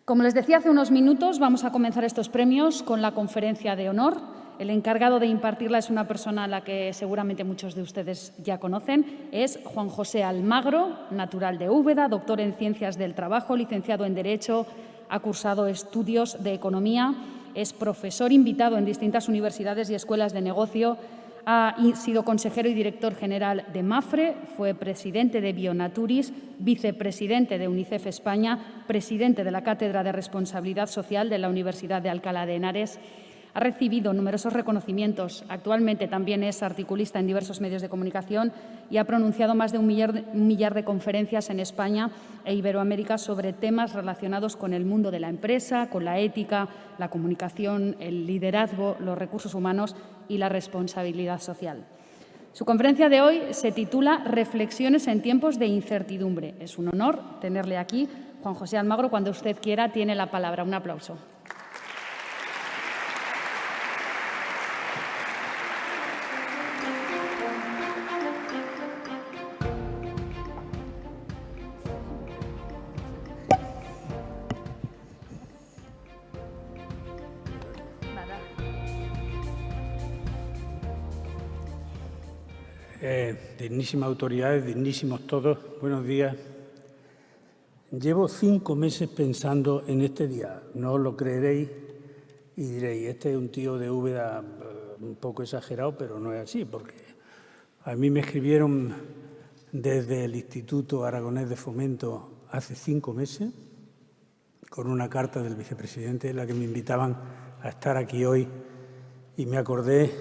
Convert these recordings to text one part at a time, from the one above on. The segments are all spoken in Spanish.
Como les decía hace unos minutos, vamos a comenzar estos premios con la conferencia de honor. El encargado de impartirla es una persona a la que seguramente muchos de ustedes ya conocen. Es Juan José Almagro, natural de Úbeda, doctor en Ciencias del Trabajo, licenciado en Derecho, ha cursado estudios de Economía, es profesor invitado en distintas universidades y escuelas de negocio, ha sido consejero y director general de MAFRE, fue presidente de Bionaturis, vicepresidente de UNICEF España, presidente de la Cátedra de Responsabilidad Social de la Universidad de Alcalá de Henares. Ha recibido numerosos reconocimientos. Actualmente también es articulista en diversos medios de comunicación y ha pronunciado más de un millar de conferencias en España e Iberoamérica sobre temas relacionados con el mundo de la empresa, con la ética, la comunicación, el liderazgo, los recursos humanos y la responsabilidad social. Su conferencia de hoy se titula Reflexiones en tiempos de incertidumbre. Es un honor tenerle aquí. Juan José Almagro, cuando usted quiera, tiene la palabra. Un aplauso. Dignísimas autoridades, dignísimos todos, buenos días. Llevo 5 meses pensando en este día, no os lo creeréis y diréis, este es un tío de Úbeda un poco exagerado, pero no es así, porque a mí me escribieron desde el Instituto Aragonés de Fomento hace 5 meses con una carta del vicepresidente en la que me invitaban a estar aquí hoy y me acordé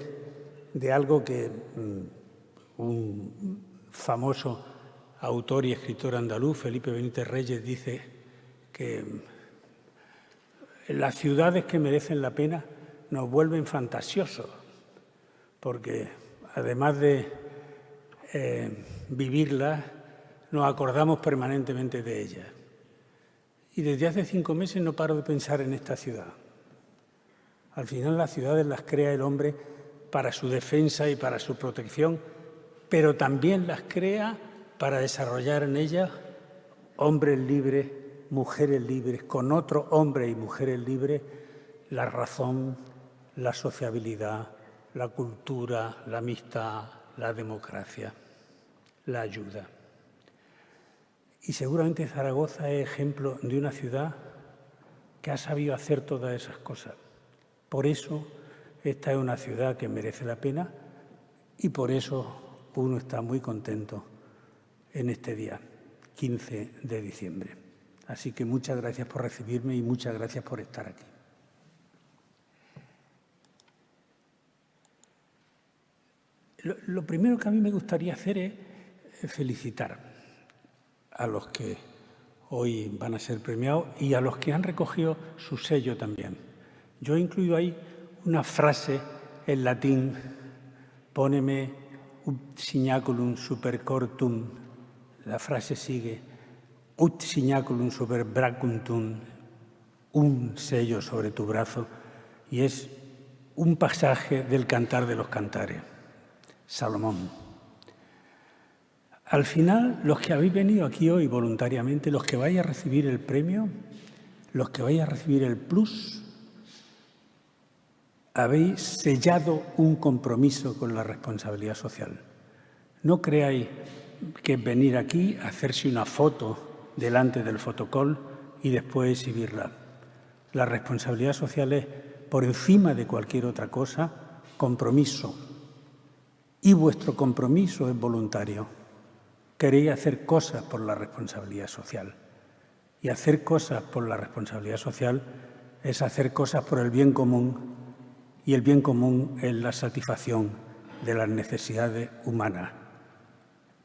de algo que un famoso autor y escritor andaluz, Felipe Benítez Reyes, dice que las ciudades que merecen la pena nos vuelven fantasiosos, porque además de vivirlas, nos acordamos permanentemente de ellas. Y desde hace 5 meses no paro de pensar en esta ciudad. Al final las ciudades las crea el hombre para su defensa y para su protección, pero también las crea para desarrollar en ellas hombres libres, mujeres libres, con otros hombres y mujeres libres, la razón, la sociabilidad, la cultura, la amistad, la democracia, la ayuda. Y seguramente Zaragoza es ejemplo de una ciudad que ha sabido hacer todas esas cosas. Por eso esta es una ciudad que merece la pena y por eso uno está muy contento en este día, 15 de diciembre. Así que muchas gracias por recibirme y muchas gracias por estar aquí. Lo primero que a mí me gustaría hacer es felicitar a los que hoy van a ser premiados y a los que han recogido su sello también. Yo he incluido ahí una frase en latín, póneme ut signaculum super cortum, la frase sigue, ut signaculum super bracum tuum, un sello sobre tu brazo, y es un pasaje del Cantar de los Cantares, Salomón. Al final, los que habéis venido aquí hoy voluntariamente, los que vais a recibir el premio, los que vais a recibir el plus, habéis sellado un compromiso con la responsabilidad social. No creáis que venir aquí a hacerse una foto delante del fotocall y después exhibirla. La responsabilidad social es, por encima de cualquier otra cosa, compromiso. Y vuestro compromiso es voluntario. Queréis hacer cosas por la responsabilidad social. Y hacer cosas por la responsabilidad social es hacer cosas por el bien común. Y el bien común es la satisfacción de las necesidades humanas.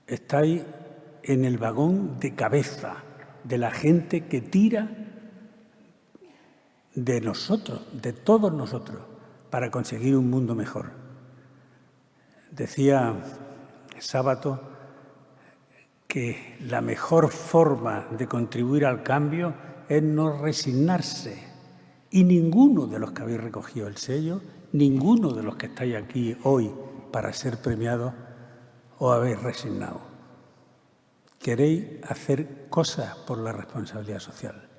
Estáis en el vagón de cabeza de la gente que tira de nosotros, de todos nosotros, para conseguir un mundo mejor. Decía Sábato que la mejor forma de contribuir al cambio es no resignarse. Y ninguno de los que habéis recogido el sello, ninguno de los que estáis aquí hoy para ser premiados, os habéis resignado. Queréis hacer cosas por la responsabilidad social.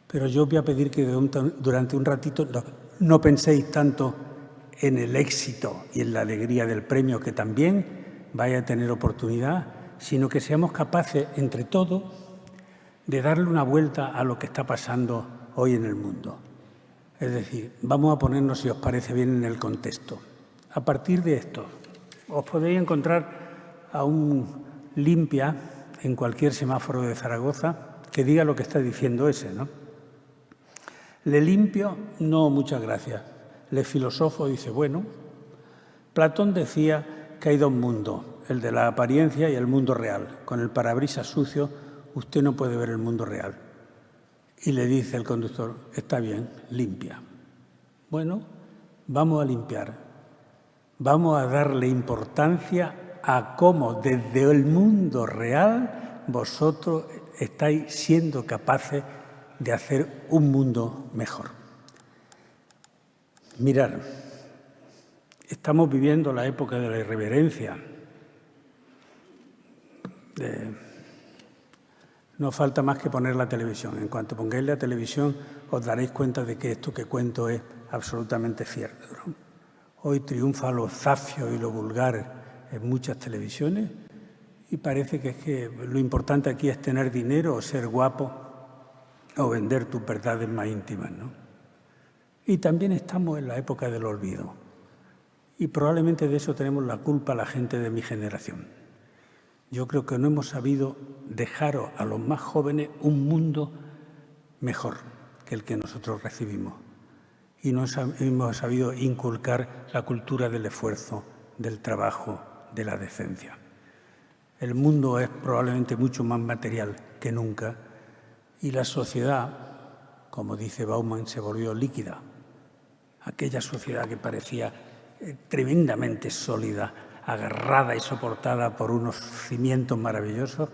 Pero yo voy a pedir que durante un ratito no penséis tanto en el éxito y en la alegría del premio, que también vaya a tener oportunidad, sino que seamos capaces, entre todos, de darle una vuelta a lo que está pasando hoy en el mundo. Es decir, vamos a ponernos, si os parece bien, en el contexto. A partir de esto, os podéis encontrar a un limpia en cualquier semáforo de Zaragoza que diga lo que está diciendo ese, ¿no? Le limpio, no, muchas gracias. Le filosofo, dice, bueno. Platón decía que hay dos mundos, el de la apariencia y el mundo real. Con el parabrisas sucio, usted no puede ver el mundo real. Y le dice el conductor, está bien, limpia. Bueno, vamos a limpiar. Vamos a darle importancia a cómo desde el mundo real vosotros estáis siendo capaces de hacer un mundo mejor. Mirad, estamos viviendo la época de la irreverencia. No falta más que poner la televisión. En cuanto pongáis la televisión, os daréis cuenta de que esto que cuento es absolutamente cierto, ¿no? Hoy triunfa lo zafio y lo vulgar en muchas televisiones y parece que es que lo importante aquí es tener dinero o ser guapo o vender tus verdades más íntimas, ¿no? Y también estamos en la época del olvido. Y probablemente de eso tenemos la culpa la gente de mi generación. Yo creo que no hemos sabido dejar a los más jóvenes un mundo mejor que el que nosotros recibimos. Y no hemos sabido inculcar la cultura del esfuerzo, del trabajo, de la decencia. El mundo es probablemente mucho más material que nunca y la sociedad, como dice Bauman, se volvió líquida. Aquella sociedad que parecía tremendamente sólida, agarrada y soportada por unos cimientos maravillosos,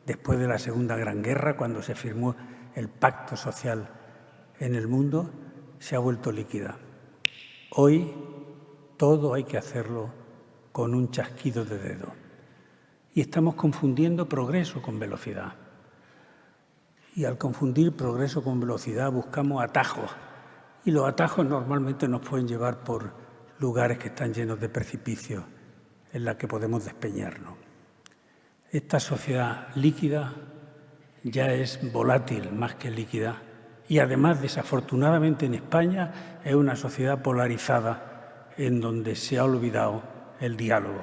después de la Segunda Gran Guerra, cuando se firmó el pacto social en el mundo, se ha vuelto líquida. Hoy todo hay que hacerlo con un chasquido de dedo. Y estamos confundiendo progreso con velocidad. Y al confundir progreso con velocidad buscamos atajos. Y los atajos normalmente nos pueden llevar por lugares que están llenos de precipicios en la que podemos despeñarnos. Esta sociedad líquida ya es volátil más que líquida y además, desafortunadamente en España, es una sociedad polarizada en donde se ha olvidado el diálogo.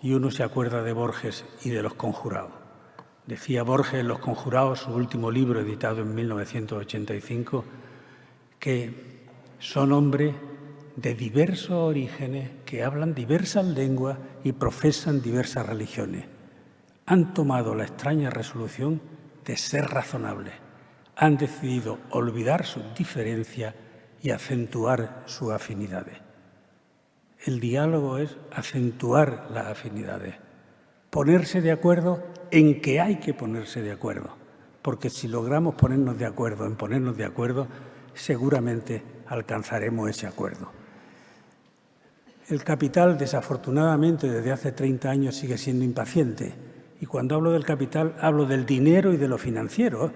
Y uno se acuerda de Borges y de Los Conjurados. Decía Borges en Los Conjurados, su último libro editado en 1985, que son hombres de diversos orígenes que hablan diversas lenguas y profesan diversas religiones. Han tomado la extraña resolución de ser razonables. Han decidido olvidar sus diferencias y acentuar sus afinidades. El diálogo es acentuar las afinidades, ponerse de acuerdo en que hay que ponerse de acuerdo, porque si logramos ponernos de acuerdo en ponernos de acuerdo, seguramente alcanzaremos ese acuerdo. El capital, desafortunadamente, desde hace 30 años sigue siendo impaciente. Y cuando hablo del capital, hablo del dinero y de lo financiero,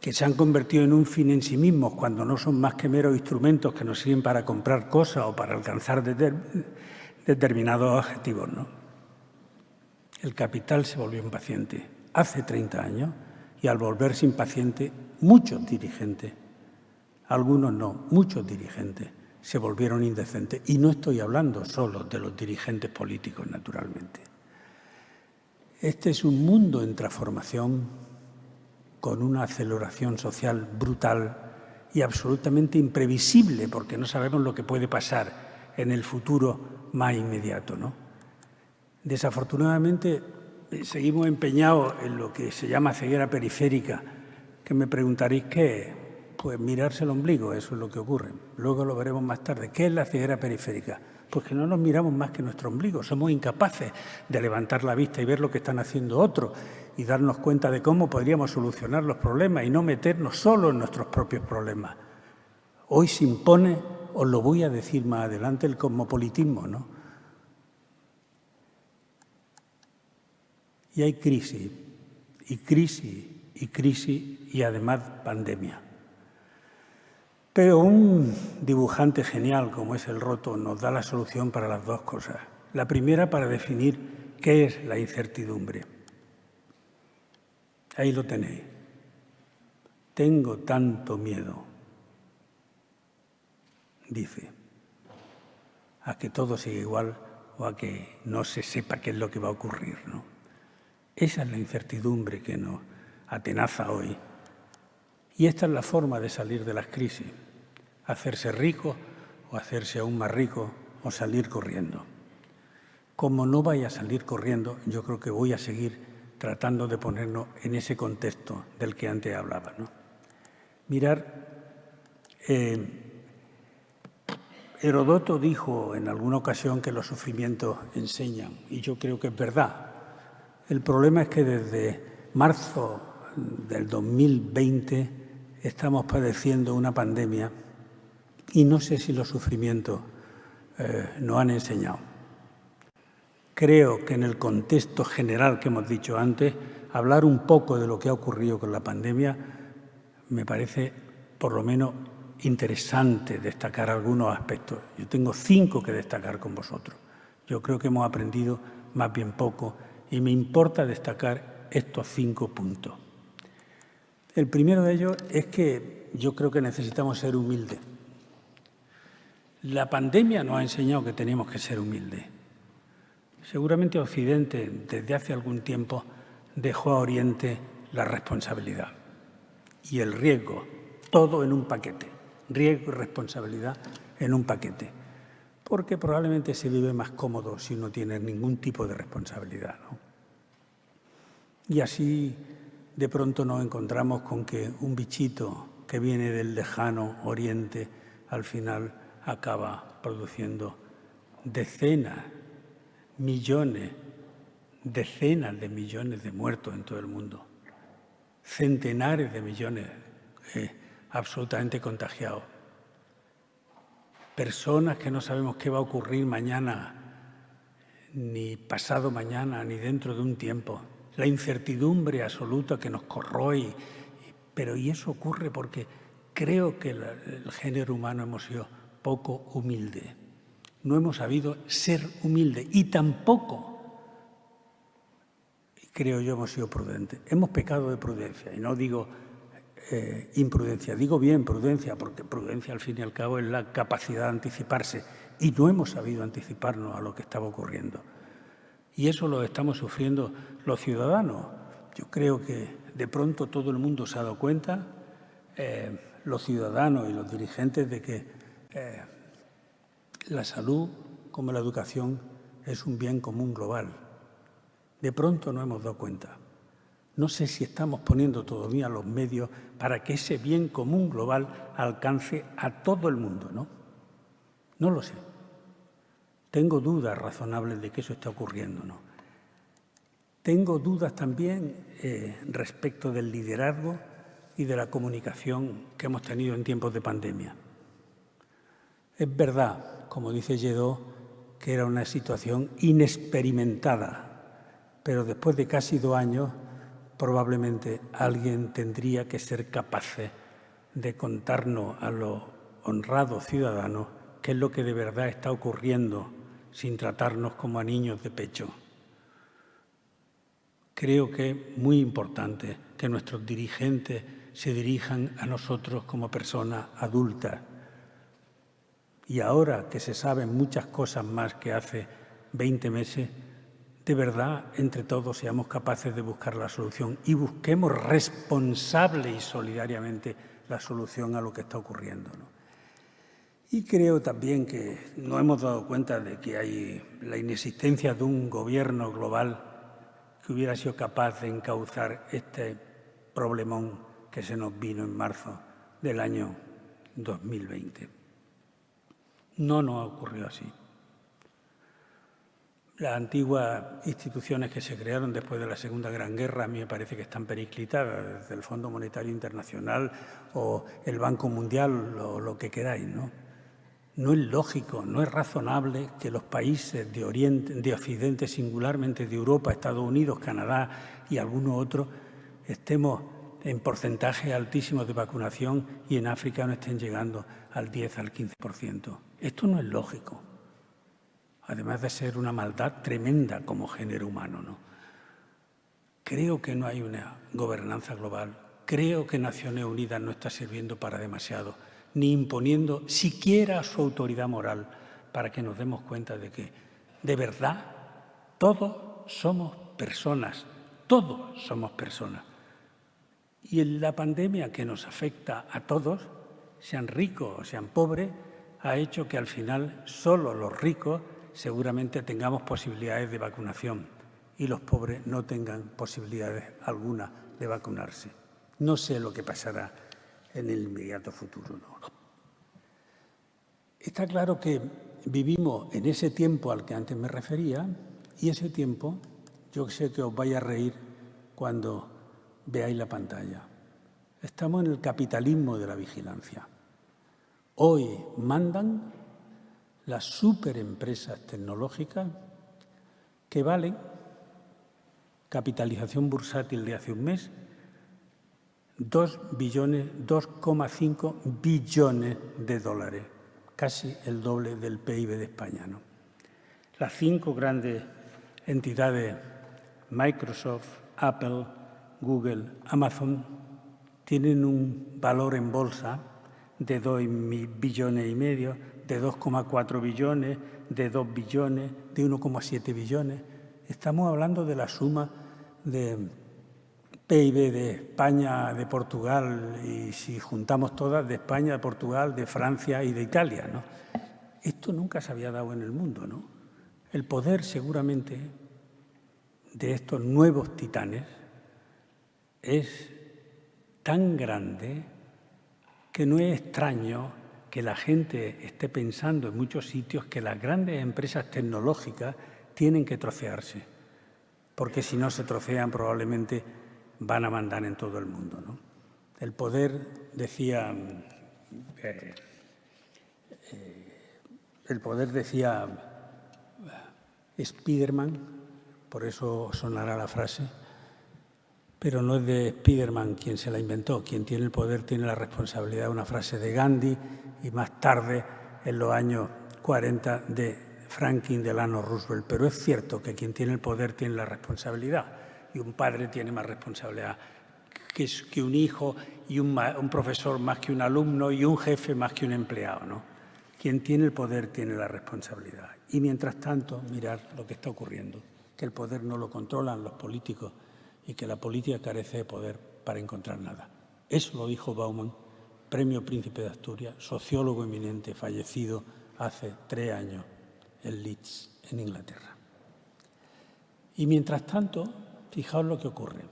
que se han convertido en un fin en sí mismos cuando no son más que meros instrumentos que nos sirven para comprar cosas o para alcanzar determinados objetivos, ¿no? El capital se volvió impaciente hace 30 años y al volverse impaciente, muchos dirigentes, algunos no, muchos dirigentes, se volvieron indecentes. Y no estoy hablando solo de los dirigentes políticos, naturalmente. Este es un mundo en transformación, con una aceleración social brutal y absolutamente imprevisible, porque no sabemos lo que puede pasar en el futuro más inmediato, ¿no? Desafortunadamente, seguimos empeñados en lo que se llama ceguera periférica, que me preguntaréis qué es. Pues mirarse el ombligo, eso es lo que ocurre. Luego lo veremos más tarde. ¿Qué es la ceguera periférica? Pues que no nos miramos más que nuestro ombligo. Somos incapaces de levantar la vista y ver lo que están haciendo otros y darnos cuenta de cómo podríamos solucionar los problemas y no meternos solo en nuestros propios problemas. Hoy se impone, os lo voy a decir más adelante, el cosmopolitismo, ¿no? Y hay crisis, y crisis, y crisis y además pandemia. Pero un dibujante genial como es el Roto nos da la solución para las dos cosas. La primera, para definir qué es la incertidumbre. Ahí lo tenéis. Tengo tanto miedo, dice, a que todo siga igual o a que no se sepa qué es lo que va a ocurrir, ¿no? Esa es la incertidumbre que nos atenaza hoy. Y esta es la forma de salir de las crisis. Hacerse rico o hacerse aún más rico o salir corriendo. Como no vaya a salir corriendo, yo creo que voy a seguir tratando de ponernos en ese contexto del que antes hablaba, ¿no? Mirar, Heródoto dijo en alguna ocasión que los sufrimientos enseñan, y yo creo que es verdad. El problema es que desde marzo del 2020 estamos padeciendo una pandemia y no sé si los sufrimientos nos han enseñado. Creo que en el contexto general que hemos dicho antes, hablar un poco de lo que ha ocurrido con la pandemia me parece, por lo menos, interesante destacar algunos aspectos. Yo tengo 5 que destacar con vosotros. Yo creo que hemos aprendido más bien poco y me importa destacar estos 5 puntos. El primero de ellos es que yo creo que necesitamos ser humildes. La pandemia nos ha enseñado que tenemos que ser humildes. Seguramente Occidente, desde hace algún tiempo, dejó a Oriente la responsabilidad y el riesgo, todo en un paquete. Riesgo y responsabilidad en un paquete. Porque probablemente se vive más cómodo si no tiene ningún tipo de responsabilidad, ¿no? Y así de pronto nos encontramos con que un bichito que viene del lejano Oriente al final acaba produciendo decenas, millones, decenas de millones de muertos en todo el mundo, centenares de millones absolutamente contagiados, personas que no sabemos qué va a ocurrir mañana, ni pasado mañana, ni dentro de un tiempo, la incertidumbre absoluta que nos corroe, pero y eso ocurre porque creo que el género humano hemos sido poco humildes. No hemos sabido ser humildes y tampoco, creo yo, hemos sido prudentes. Hemos pecado de prudencia y no digo imprudencia, digo bien prudencia, porque prudencia al fin y al cabo es la capacidad de anticiparse y no hemos sabido anticiparnos a lo que estaba ocurriendo. Y eso lo estamos sufriendo los ciudadanos. Yo creo que de pronto todo el mundo se ha dado cuenta, los ciudadanos y los dirigentes, de que la salud, como la educación, es un bien común global. De pronto no hemos dado cuenta. No sé si estamos poniendo todavía los medios para que ese bien común global alcance a todo el mundo, ¿no? No lo sé. Tengo dudas razonables de que eso está ocurriendo, ¿no? Tengo dudas también respecto del liderazgo y de la comunicación que hemos tenido en tiempos de pandemia. Es verdad, como dice Lledó, que era una situación inexperimentada, pero después de casi 2 años probablemente alguien tendría que ser capaz de contarnos a los honrados ciudadanos qué es lo que de verdad está ocurriendo sin tratarnos como a niños de pecho. Creo que es muy importante que nuestros dirigentes se dirijan a nosotros como personas adultas. Y ahora que se saben muchas cosas más que hace 20 meses, de verdad, entre todos seamos capaces de buscar la solución y busquemos responsable y solidariamente la solución a lo que está ocurriendo, ¿no? Y creo también que nos hemos dado cuenta de que hay la inexistencia de un gobierno global que hubiera sido capaz de encauzar este problemón que se nos vino en marzo del año 2020. No nos ha ocurrido así. Las antiguas instituciones que se crearon después de la Segunda Gran Guerra a mí me parece que están periclitadas, desde el Fondo Monetario Internacional o el Banco Mundial o lo que queráis, ¿no? No es lógico, no es razonable que los países de Oriente, de Occidente, singularmente de Europa, Estados Unidos, Canadá y algunos otros, estemos en porcentajes altísimos de vacunación y en África no estén llegando al 10, al 15%. Esto no es lógico, además de ser una maldad tremenda como género humano, ¿no? Creo que no hay una gobernanza global, creo que Naciones Unidas no está sirviendo para demasiado, ni imponiendo siquiera su autoridad moral para que nos demos cuenta de que, de verdad, todos somos personas, todos somos personas. Y en la pandemia que nos afecta a todos, sean ricos o sean pobres, ha hecho que al final solo los ricos seguramente tengamos posibilidades de vacunación y los pobres no tengan posibilidades alguna de vacunarse. No sé lo que pasará en el inmediato futuro, ¿no? Está claro que vivimos en ese tiempo al que antes me refería y ese tiempo, yo sé que os vais a reír cuando veáis la pantalla. Estamos en el capitalismo de la vigilancia. Hoy mandan las superempresas tecnológicas que valen, capitalización bursátil de hace un mes, 2,5 billones de dólares, casi el doble del PIB de España, ¿no? Las 5 grandes entidades, Microsoft, Apple, Google, Amazon, tienen un valor en bolsa de 2,5 billones, de 2,4 billones, de 2 billones, de 1,7 billones. Estamos hablando de la suma de PIB de España, de Portugal, y si juntamos todas, de España, de Portugal, de Francia y de Italia, ¿no? Esto nunca se había dado en el mundo, ¿no? El poder, seguramente, de estos nuevos titanes es tan grande que no es extraño que la gente esté pensando en muchos sitios que las grandes empresas tecnológicas tienen que trocearse, porque si no se trocean probablemente van a mandar en todo el mundo, ¿no? El poder, decía Spiderman, por eso sonará la frase, pero no es de Spiderman quien se la inventó. Quien tiene el poder tiene la responsabilidad. Una frase de Gandhi y más tarde, en los años 40, de Franklin Delano Roosevelt. Pero es cierto que quien tiene el poder tiene la responsabilidad. Y un padre tiene más responsabilidad que un hijo, y un profesor más que un alumno, y un jefe más que un empleado, ¿no? Quien tiene el poder tiene la responsabilidad. Y mientras tanto, mirad lo que está ocurriendo, que el poder no lo controlan los políticos y que la política carece de poder para encontrar nada. Eso lo dijo Bauman, Premio Príncipe de Asturias, sociólogo eminente, fallecido hace 3 años en Leeds, en Inglaterra. Y mientras tanto, fijaos lo que ocurre.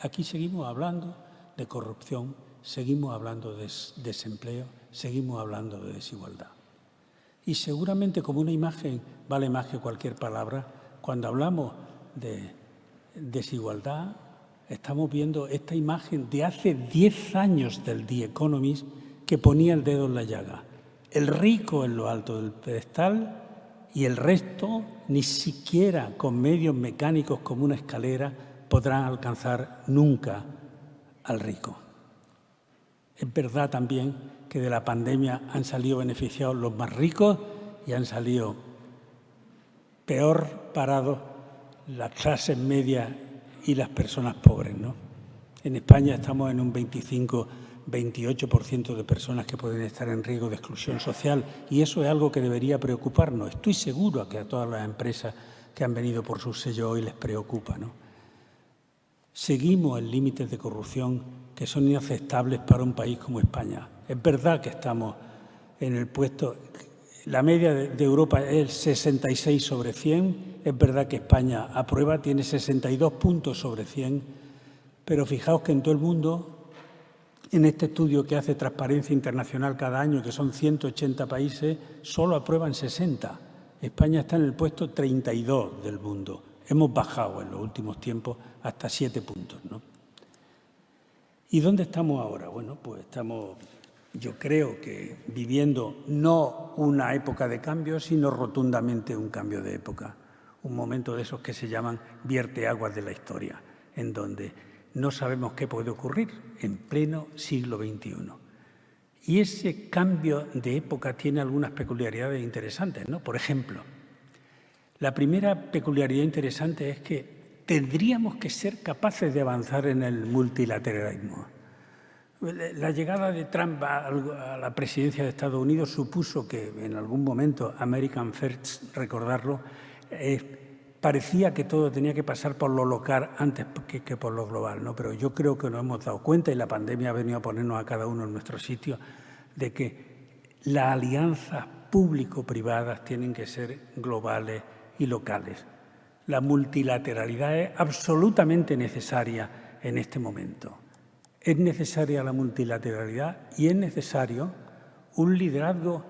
Aquí seguimos hablando de corrupción, seguimos hablando de desempleo, seguimos hablando de desigualdad. Y seguramente, como una imagen vale más que cualquier palabra, cuando hablamos de desigualdad, estamos viendo esta imagen de hace 10 años del The Economist que ponía el dedo en la llaga. El rico en lo alto del pedestal y el resto, ni siquiera con medios mecánicos como una escalera, podrán alcanzar nunca al rico. Es verdad también que de la pandemia han salido beneficiados los más ricos y han salido peor parados las clases medias y las personas pobres, ¿no? En España estamos en un 25-28% de personas que pueden estar en riesgo de exclusión social y eso es algo que debería preocuparnos. Estoy seguro que a todas las empresas que han venido por su sello hoy les preocupa, ¿no? Seguimos en límites de corrupción que son inaceptables para un país como España. Es verdad que estamos en el puesto, la media de Europa es 66 sobre 100, es verdad que España a prueba tiene 62 puntos sobre 100, pero fijaos que en todo el mundo, en este estudio que hace Transparencia Internacional cada año, que son 180 países, solo aprueban 60. España está en el puesto 32 del mundo. Hemos bajado en los últimos tiempos hasta 7 puntos, ¿no? ¿Y dónde estamos ahora? Bueno, pues estamos, yo creo que viviendo no una época de cambio, sino rotundamente un cambio de época. Un momento de esos que se llaman vierteaguas de la historia, en donde no sabemos qué puede ocurrir en pleno siglo XXI. Y ese cambio de época tiene algunas peculiaridades interesantes, ¿no? Por ejemplo, la primera peculiaridad interesante es que tendríamos que ser capaces de avanzar en el multilateralismo. La llegada de Trump a la presidencia de Estados Unidos supuso que en algún momento American First, recordarlo, parecía que todo tenía que pasar por lo local antes que por lo global, ¿no? Pero yo creo que nos hemos dado cuenta, y la pandemia ha venido a ponernos a cada uno en nuestro sitio, de que las alianzas público-privadas tienen que ser globales y locales. La multilateralidad es absolutamente necesaria en este momento. Es necesaria la multilateralidad y es necesario un liderazgo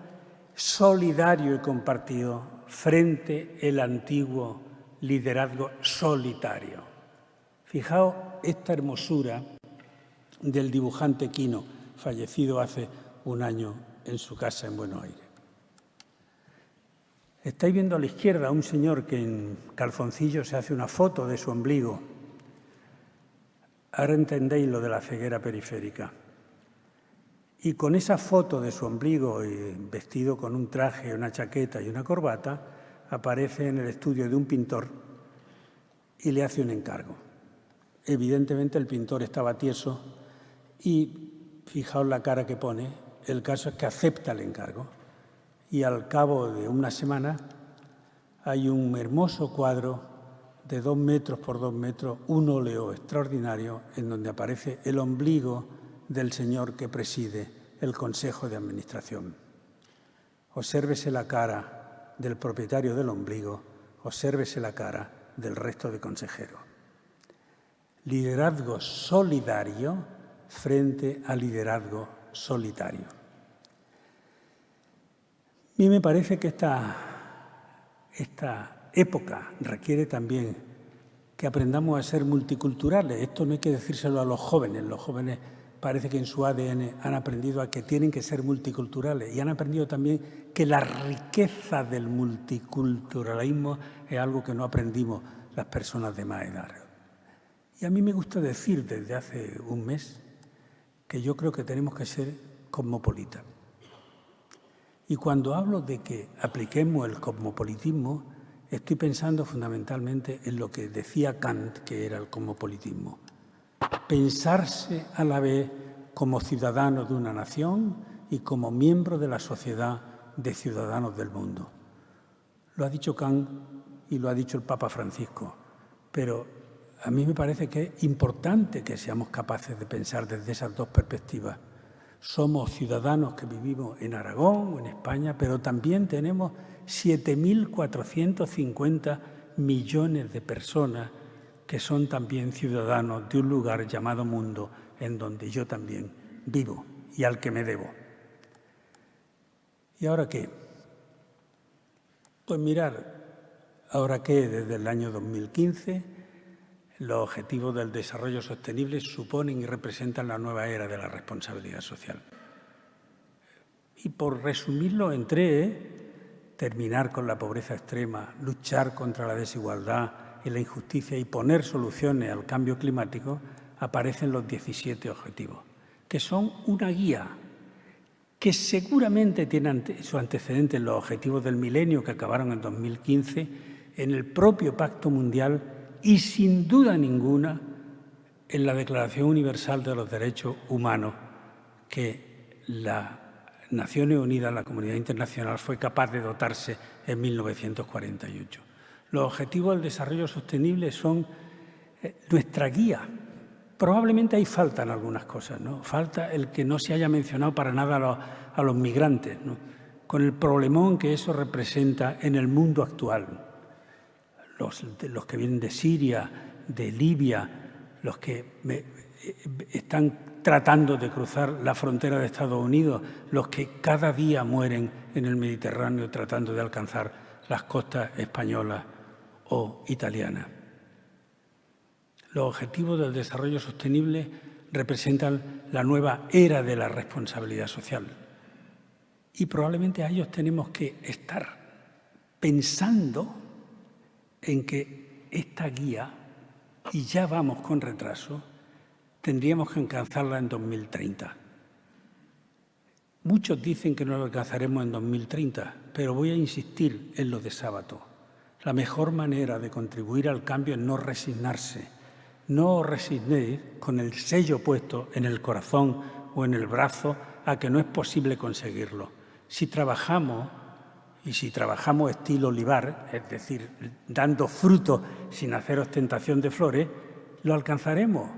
solidario y compartido frente al antiguo liderazgo solitario. Fijaos esta hermosura del dibujante Quino, fallecido hace un año en su casa en Buenos Aires. Estáis viendo a la izquierda a un señor que en calzoncillo se hace una foto de su ombligo. Ahora entendéis lo de la ceguera periférica. Y con esa foto de su ombligo y vestido con un traje, una chaqueta y una corbata, aparece en el estudio de un pintor y le hace un encargo. Evidentemente el pintor estaba tieso y, fijaos la cara que pone, el caso es que acepta el encargo. Y al cabo de una semana hay un hermoso cuadro de 2 metros por 2 metros, un óleo extraordinario en donde aparece el ombligo del señor que preside el Consejo de Administración. Obsérvese la cara del propietario del ombligo, obsérvese la cara del resto de consejeros. Liderazgo solidario frente al liderazgo solitario. A mí me parece que esta época requiere también que aprendamos a ser multiculturales. Esto no hay que decírselo a los jóvenes. Los jóvenes parece que en su ADN han aprendido a que tienen que ser multiculturales y han aprendido también que la riqueza del multiculturalismo es algo que no aprendimos las personas de más edad. Y a mí me gusta decir desde hace un mes que yo creo que tenemos que ser cosmopolitas. Y cuando hablo de que apliquemos el cosmopolitismo, estoy pensando fundamentalmente en lo que decía Kant que era el cosmopolitismo. Pensarse a la vez como ciudadano de una nación y como miembro de la sociedad de ciudadanos del mundo. Lo ha dicho Kant y lo ha dicho el Papa Francisco, pero a mí me parece que es importante que seamos capaces de pensar desde esas dos perspectivas. Somos ciudadanos que vivimos en Aragón o en España, pero también tenemos 7.450 millones de personas que son también ciudadanos de un lugar llamado mundo, en donde yo también vivo y al que me debo. ¿Y ahora qué? Pues mirar, ahora que desde el año 2015 los objetivos del desarrollo sostenible suponen y representan la nueva era de la responsabilidad social. Y por resumirlo en 3, terminar con la pobreza extrema, luchar contra la desigualdad y la injusticia y poner soluciones al cambio climático, aparecen los 17 objetivos, que son una guía que seguramente tienen su antecedente en los objetivos del milenio que acabaron en 2015, en el propio Pacto Mundial y, sin duda ninguna, en la Declaración Universal de los Derechos Humanos que las Naciones Unidas, la comunidad internacional, fue capaz de dotarse en 1948. Los Objetivos del Desarrollo Sostenible son nuestra guía. Probablemente ahí faltan algunas cosas, ¿no? Falta el que no se haya mencionado para nada a los migrantes, ¿no? Con el problemón que eso representa en el mundo actual. Los que vienen de Siria, de Libia, los que están tratando de cruzar la frontera de Estados Unidos, los que cada día mueren en el Mediterráneo tratando de alcanzar las costas españolas o italianas. Los objetivos del desarrollo sostenible representan la nueva era de la responsabilidad social y probablemente a ellos tenemos que estar pensando en que esta guía, y ya vamos con retraso, tendríamos que alcanzarla en 2030. Muchos dicen que no lo alcanzaremos en 2030, pero voy a insistir en lo de Sábato. La mejor manera de contribuir al cambio es no resignarse. No os resignéis con el sello puesto en el corazón o en el brazo a que no es posible conseguirlo. Si trabajamos estilo olivar, es decir, dando frutos sin hacer ostentación de flores, lo alcanzaremos.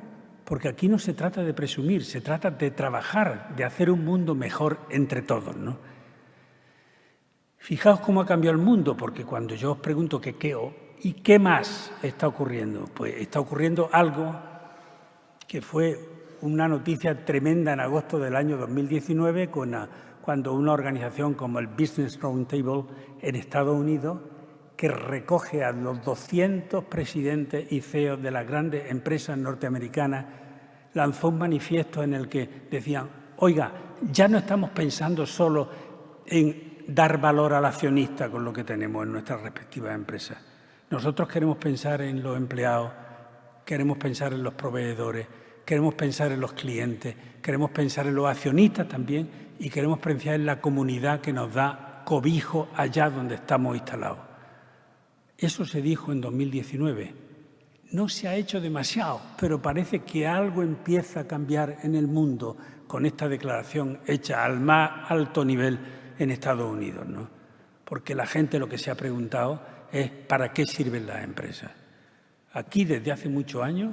Porque aquí no se trata de presumir, se trata de trabajar, de hacer un mundo mejor entre todos, ¿no? Fijaos cómo ha cambiado el mundo, porque cuando yo os pregunto ¿qué más está ocurriendo? Pues está ocurriendo algo que fue una noticia tremenda en agosto del año 2019, cuando una organización como el Business Roundtable en Estados Unidos, que recoge a los 200 presidentes y CEOs de las grandes empresas norteamericanas, lanzó un manifiesto en el que decían: oiga, ya no estamos pensando solo en dar valor al accionista con lo que tenemos en nuestras respectivas empresas. Nosotros queremos pensar en los empleados, queremos pensar en los proveedores, queremos pensar en los clientes, queremos pensar en los accionistas también y queremos pensar en la comunidad que nos da cobijo allá donde estamos instalados. Eso se dijo en 2019. No se ha hecho demasiado, pero parece que algo empieza a cambiar en el mundo con esta declaración hecha al más alto nivel en Estados Unidos, ¿no? Porque la gente lo que se ha preguntado es ¿para qué sirven las empresas? Aquí desde hace muchos años,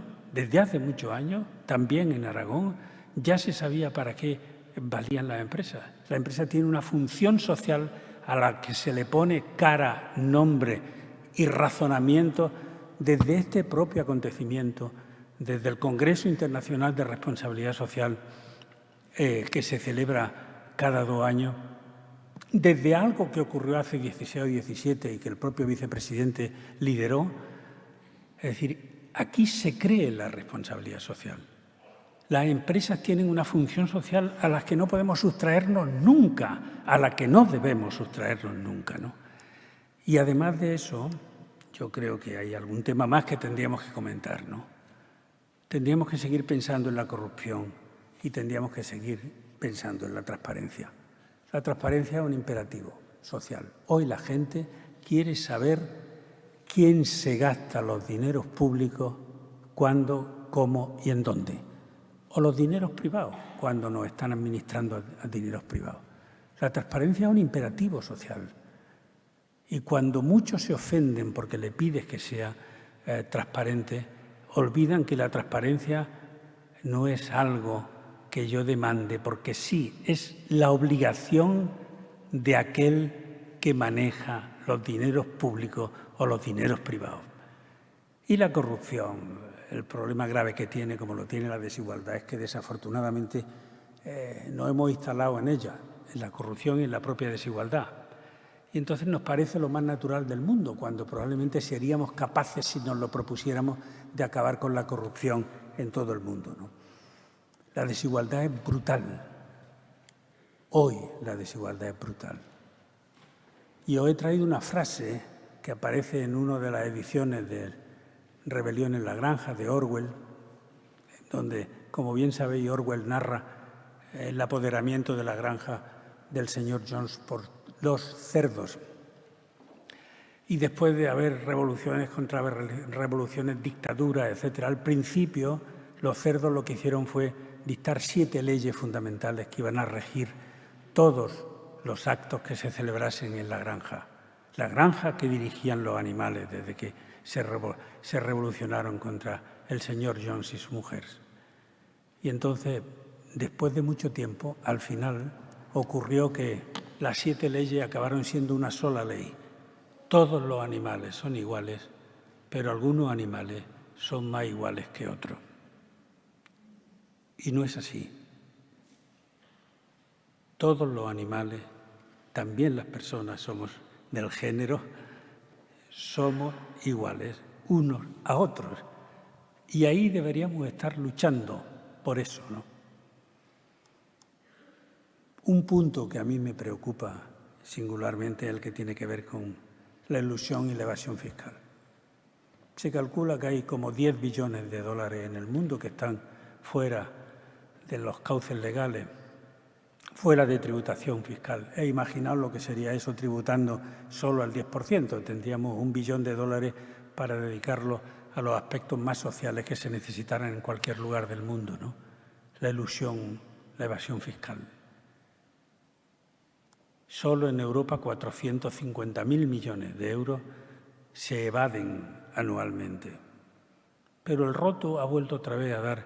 también en Aragón, ya se sabía para qué valían las empresas. La empresa tiene una función social a la que se le pone cara, nombre y razonamiento desde este propio acontecimiento, desde el Congreso Internacional de Responsabilidad Social que se celebra cada 2 años, desde algo que ocurrió hace 16 o 17 y que el propio vicepresidente lideró. Es decir, aquí se cree en la responsabilidad social. Las empresas tienen una función social a la que no podemos sustraernos nunca, a la que no debemos sustraernos nunca, ¿no? Y además de eso, yo creo que hay algún tema más que tendríamos que comentar, ¿no? Tendríamos que seguir pensando en la corrupción y tendríamos que seguir pensando en la transparencia. La transparencia es un imperativo social. Hoy la gente quiere saber quién se gasta los dineros públicos, cuándo, cómo y en dónde. O los dineros privados, cuando nos están administrando a dineros privados. La transparencia es un imperativo social. Y cuando muchos se ofenden porque le pides que sea transparente, olvidan que la transparencia no es algo que yo demande, porque sí, es la obligación de aquel que maneja los dineros públicos o los dineros privados. Y la corrupción, el problema grave que tiene, como lo tiene la desigualdad, es que desafortunadamente nos hemos instalado en ella, en la corrupción y en la propia desigualdad. Y entonces nos parece lo más natural del mundo, cuando probablemente seríamos capaces, si nos lo propusiéramos, de acabar con la corrupción en todo el mundo, ¿no? La desigualdad es brutal. Hoy la desigualdad es brutal. Y os he traído una frase que aparece en una de las ediciones de Rebelión en la Granja, de Orwell, donde, como bien sabéis, Orwell narra el apoderamiento de la granja del señor Jones por los cerdos. Y después de haber revoluciones, contrarrevoluciones, dictaduras, etc., al principio los cerdos lo que hicieron fue dictar 7 leyes fundamentales que iban a regir todos los actos que se celebrasen en la granja que dirigían los animales desde que se revolucionaron contra el señor Jones y su mujer. Y entonces, después de mucho tiempo, al final ocurrió que las 7 leyes acabaron siendo una sola ley. Todos los animales son iguales, pero algunos animales son más iguales que otros. Y no es así. Todos los animales, también las personas somos del género, somos iguales unos a otros. Y ahí deberíamos estar luchando por eso, ¿no? Un punto que a mí me preocupa singularmente es el que tiene que ver con la elusión y la evasión fiscal. Se calcula que hay como 10 billones de dólares en el mundo que están fuera de los cauces legales, fuera de tributación fiscal. Imaginaos lo que sería eso tributando solo al 10%. Tendríamos $1 billón para dedicarlo a los aspectos más sociales que se necesitaran en cualquier lugar del mundo, ¿no? La elusión, la evasión fiscal. Solo en Europa 450.000 millones de euros se evaden anualmente. Pero el roto ha vuelto otra vez a dar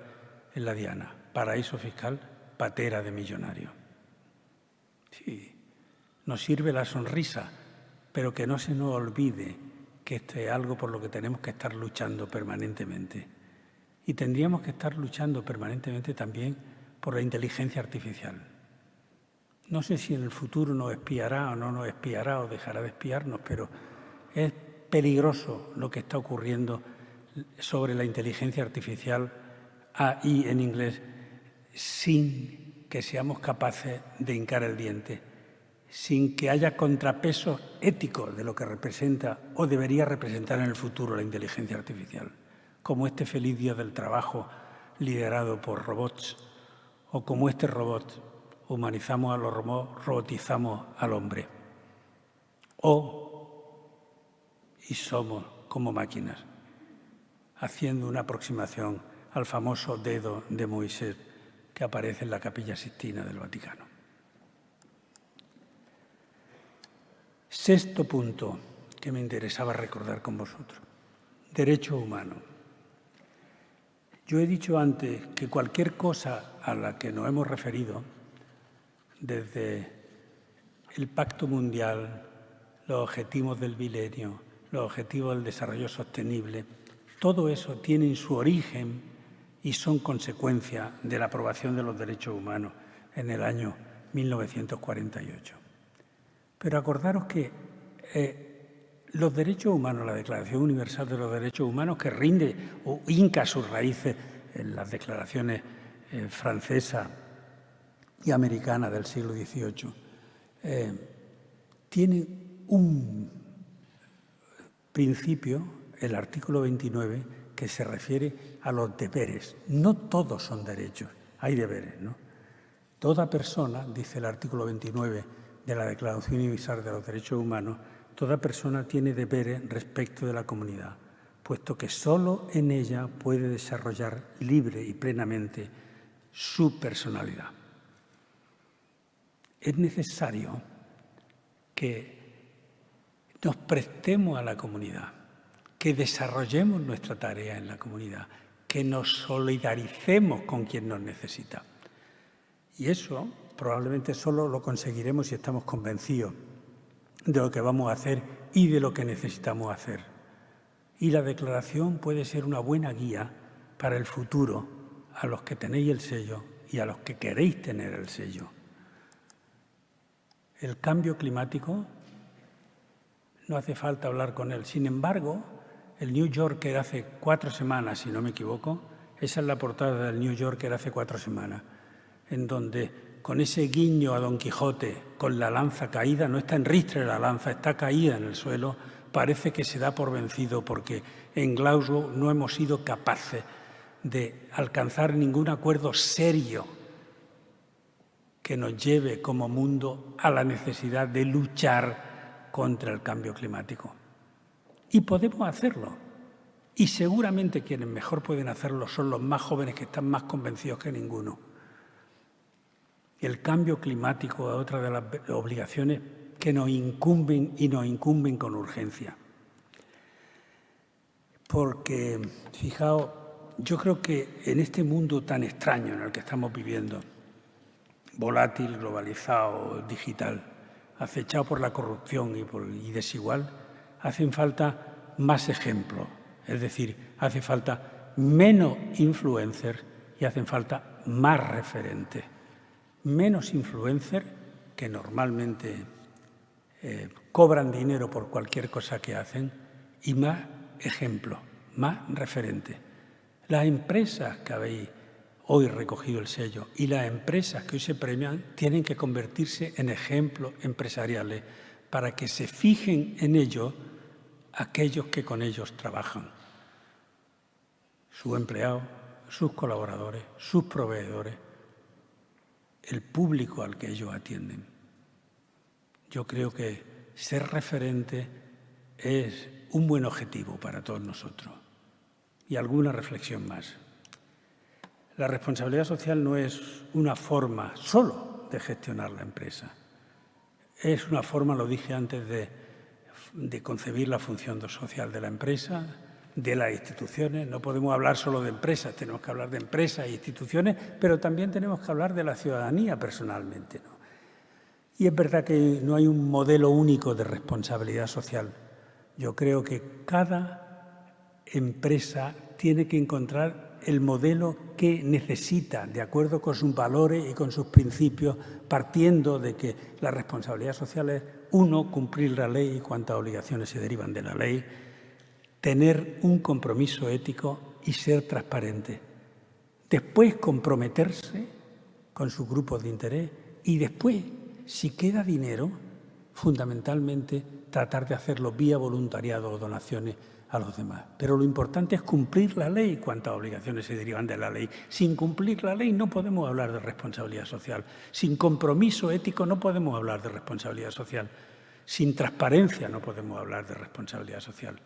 en la diana. Paraíso fiscal, patera de millonario. Sí, nos sirve la sonrisa, pero que no se nos olvide que esto es algo por lo que tenemos que estar luchando permanentemente. Y tendríamos que estar luchando permanentemente también por la inteligencia artificial. No sé si en el futuro nos espiará o no nos espiará o dejará de espiarnos, pero es peligroso lo que está ocurriendo sobre la inteligencia artificial, AI en inglés, sin que seamos capaces de hincar el diente, sin que haya contrapesos éticos de lo que representa o debería representar en el futuro la inteligencia artificial, como este feliz día del trabajo liderado por robots, o como este robot, humanizamos a los robots, robotizamos al hombre, y somos como máquinas, haciendo una aproximación al famoso dedo de Moisés que aparece en la Capilla Sixtina del Vaticano. Sexto punto que me interesaba recordar con vosotros: derechos humanos. Yo he dicho antes que cualquier cosa a la que nos hemos referido, desde el Pacto Mundial, los objetivos del milenio, los objetivos del desarrollo sostenible, todo eso tiene su origen y son consecuencia de la aprobación de los derechos humanos en el año 1948. Pero acordaros que los derechos humanos, la Declaración Universal de los Derechos Humanos, que rinde o hinca sus raíces en las declaraciones francesa y americana del siglo XVIII, tiene un principio, el artículo 29, que se refiere a los deberes. No todos son derechos, hay deberes, ¿no? Toda persona, dice el artículo 29 de la Declaración Universal de los Derechos Humanos, toda persona tiene deberes respecto de la comunidad, puesto que solo en ella puede desarrollar libre y plenamente su personalidad. Es necesario que nos prestemos a la comunidad, que desarrollemos nuestra tarea en la comunidad, que nos solidaricemos con quien nos necesita. Y eso probablemente solo lo conseguiremos si estamos convencidos de lo que vamos a hacer y de lo que necesitamos hacer. Y la declaración puede ser una buena guía para el futuro a los que tenéis el sello y a los que queréis tener el sello. El cambio climático, no hace falta hablar con él. Sin embargo, el New Yorker hace 4 semanas, si no me equivoco, esa es la portada del New Yorker hace 4 semanas, en donde con ese guiño a Don Quijote, con la lanza caída, no está en ristre la lanza, está caída en el suelo, parece que se da por vencido porque en Glasgow no hemos sido capaces de alcanzar ningún acuerdo serio que nos lleve como mundo a la necesidad de luchar contra el cambio climático. Y podemos hacerlo. Y seguramente quienes mejor pueden hacerlo son los más jóvenes, que están más convencidos que ninguno. El cambio climático es otra de las obligaciones que nos incumben y nos incumben con urgencia. Porque, fijaos, yo creo que en este mundo tan extraño en el que estamos viviendo, volátil, globalizado, digital, acechado por la corrupción y desigual, hacen falta más ejemplos. Es decir, hace falta menos influencers y hacen falta más referentes. Menos influencers, que normalmente cobran dinero por cualquier cosa que hacen, y más ejemplos, más referentes. Las empresas que habéis hoy recogido el sello y las empresas que hoy se premian tienen que convertirse en ejemplos empresariales para que se fijen en ellos aquellos que con ellos trabajan. Sus empleados, sus colaboradores, sus proveedores, el público al que ellos atienden. Yo creo que ser referente es un buen objetivo para todos nosotros. Y alguna reflexión más. La responsabilidad social no es una forma solo de gestionar la empresa. Es una forma, lo dije antes, de concebir la función social de la empresa, de las instituciones. No podemos hablar solo de empresas, tenemos que hablar de empresas e instituciones, pero también tenemos que hablar de la ciudadanía personalmente, ¿no? Y es verdad que no hay un modelo único de responsabilidad social. Yo creo que cada empresa tiene que encontrar el modelo que necesita, de acuerdo con sus valores y con sus principios, partiendo de que la responsabilidad social es, uno, cumplir la ley y cuantas obligaciones se derivan de la ley, tener un compromiso ético y ser transparente. Después, comprometerse con sus grupos de interés y después, si queda dinero, fundamentalmente tratar de hacerlo vía voluntariado o donaciones a los demás. Pero lo importante es cumplir la ley, cuántas obligaciones se derivan de la ley. Sin cumplir la ley no podemos hablar de responsabilidad social. Sin compromiso ético no podemos hablar de responsabilidad social. Sin transparencia no podemos hablar de responsabilidad social.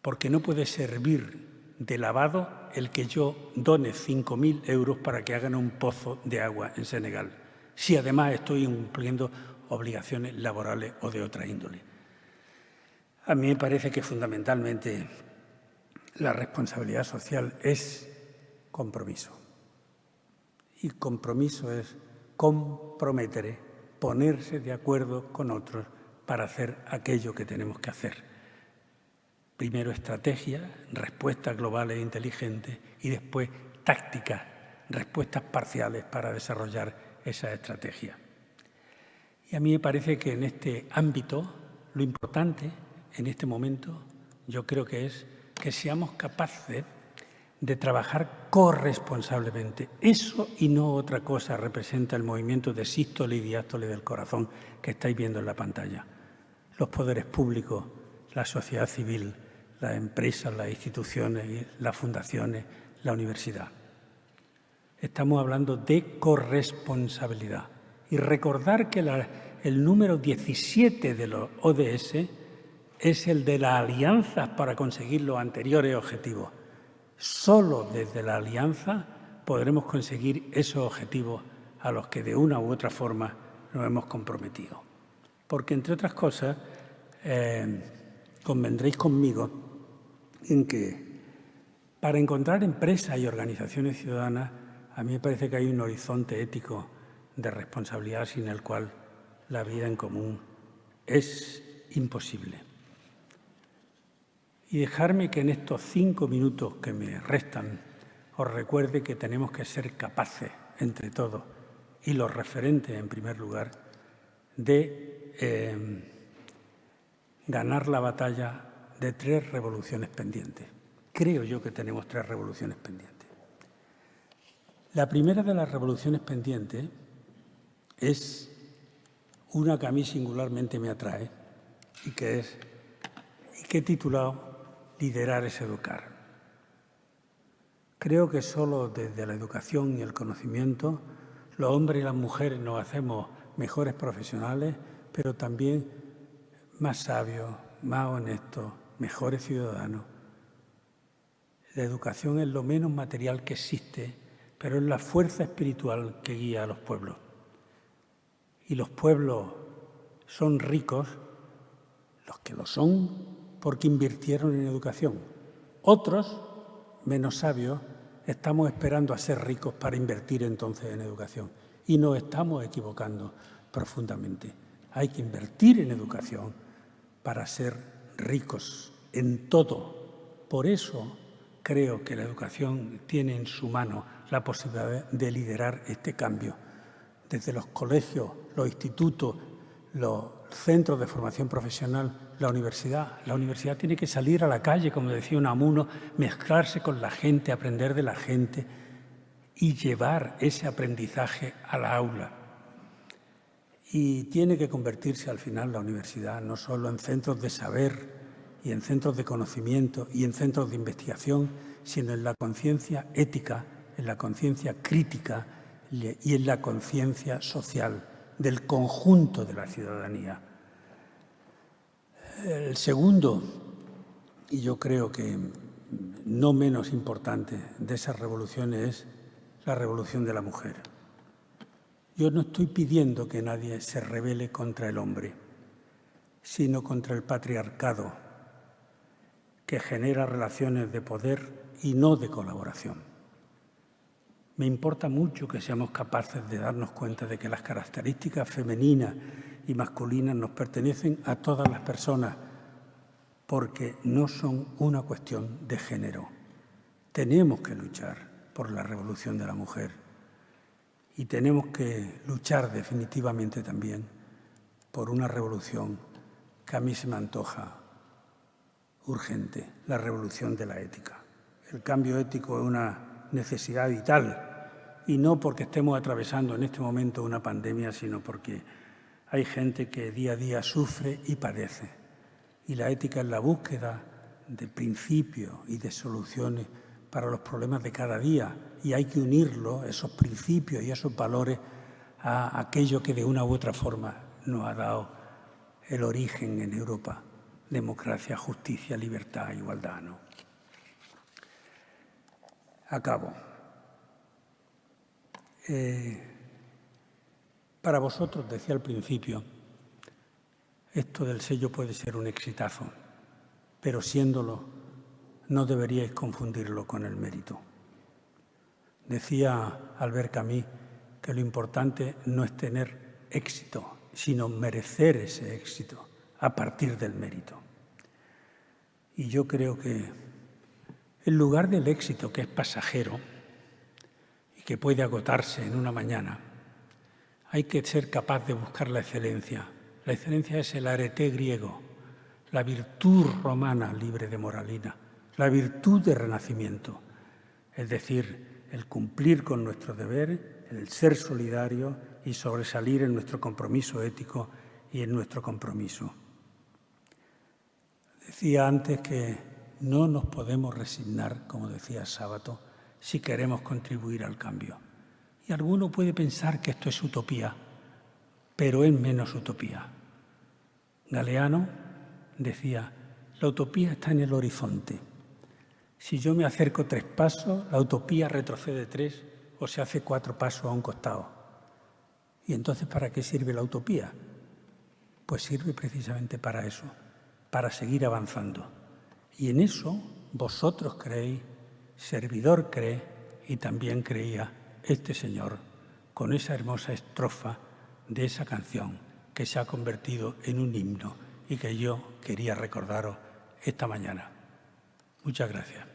Porque no puede servir de lavado el que yo done 5.000 euros para que hagan un pozo de agua en Senegal, si además estoy incumpliendo obligaciones laborales o de otra índole. A mí me parece que fundamentalmente la responsabilidad social es compromiso. Y compromiso es comprometer, ponerse de acuerdo con otros para hacer aquello que tenemos que hacer. Primero estrategia, respuestas globales e inteligentes y después tácticas, respuestas parciales para desarrollar esa estrategia. Y a mí me parece que en este ámbito lo importante en este momento yo creo que es que seamos capaces de trabajar corresponsablemente. Eso y no otra cosa representa el movimiento de sístole y diástole del corazón que estáis viendo en la pantalla. Los poderes públicos, la sociedad civil, las empresas, las instituciones, las fundaciones, la universidad. Estamos hablando de corresponsabilidad. Y recordar que el número 17 de los ODS es el de las alianzas para conseguir los anteriores objetivos. Solo desde la alianza podremos conseguir esos objetivos a los que de una u otra forma nos hemos comprometido. Porque, entre otras cosas, convendréis conmigo en que para encontrar empresas y organizaciones ciudadanas, a mí me parece que hay un horizonte ético de responsabilidad sin el cual la vida en común es imposible. Y dejarme que en estos 5 minutos que me restan os recuerde que tenemos que ser capaces, entre todos, y los referentes en primer lugar, de ganar la batalla de 3 revoluciones pendientes. Creo yo que tenemos 3 revoluciones pendientes. La primera de las revoluciones pendientes es una que a mí singularmente me atrae y que he titulado Liderar es educar. Creo que solo desde la educación y el conocimiento los hombres y las mujeres nos hacemos mejores profesionales, pero también más sabios, más honestos, mejores ciudadanos. La educación es lo menos material que existe, pero es la fuerza espiritual que guía a los pueblos. Y los pueblos son ricos, los que lo son, porque invirtieron en educación. Otros, menos sabios, estamos esperando a ser ricos para invertir entonces en educación. Y nos estamos equivocando profundamente. Hay que invertir en educación para ser ricos en todo. Por eso creo que la educación tiene en su mano la posibilidad de liderar este cambio. Desde los colegios, los institutos, los centros de formación profesional, la universidad. La universidad tiene que salir a la calle, como decía Unamuno, mezclarse con la gente, aprender de la gente y llevar ese aprendizaje a la aula. Y tiene que convertirse al final la universidad no solo en centros de saber y en centros de conocimiento y en centros de investigación, sino en la conciencia ética, en la conciencia crítica y en la conciencia social del conjunto de la ciudadanía. El segundo, y yo creo que no menos importante, de esas revoluciones es la revolución de la mujer. Yo no estoy pidiendo que nadie se rebele contra el hombre, sino contra el patriarcado, que genera relaciones de poder y no de colaboración. Me importa mucho que seamos capaces de darnos cuenta de que las características femeninas y masculinas nos pertenecen a todas las personas, porque no son una cuestión de género. Tenemos que luchar por la revolución de la mujer y tenemos que luchar definitivamente también por una revolución que a mí se me antoja urgente, la revolución de la ética. El cambio ético es una necesidad vital, y no porque estemos atravesando en este momento una pandemia, sino porque hay gente que día a día sufre y padece. Y la ética es la búsqueda de principios y de soluciones para los problemas de cada día, y hay que unirlo, esos principios y esos valores, a aquello que de una u otra forma nos ha dado el origen en Europa: democracia, justicia, libertad, igualdad, ¿no? Acabo. Para vosotros, decía al principio, esto del sello puede ser un exitazo, pero siéndolo, no deberíais confundirlo con el mérito. Decía Albert Camus que lo importante no es tener éxito, sino merecer ese éxito a partir del mérito. Y yo creo que en lugar del éxito, que es pasajero y que puede agotarse en una mañana, hay que ser capaz de buscar la excelencia. La excelencia es el arete griego, la virtud romana libre de moralina, la virtud de renacimiento, es decir, el cumplir con nuestro deber, el ser solidario y sobresalir en nuestro compromiso ético y en nuestro compromiso. Decía antes que no nos podemos resignar, como decía Sábato, si queremos contribuir al cambio. Y alguno puede pensar que esto es utopía, pero es menos utopía. Galeano decía: la utopía está en el horizonte. Si yo me acerco 3 pasos, la utopía retrocede 3 o se hace 4 pasos a un costado. ¿Y entonces para qué sirve la utopía? Pues sirve precisamente para eso, para seguir avanzando. Y en eso vosotros creéis, servidor cree, y también creía este señor con esa hermosa estrofa de esa canción que se ha convertido en un himno y que yo quería recordaros esta mañana. Muchas gracias.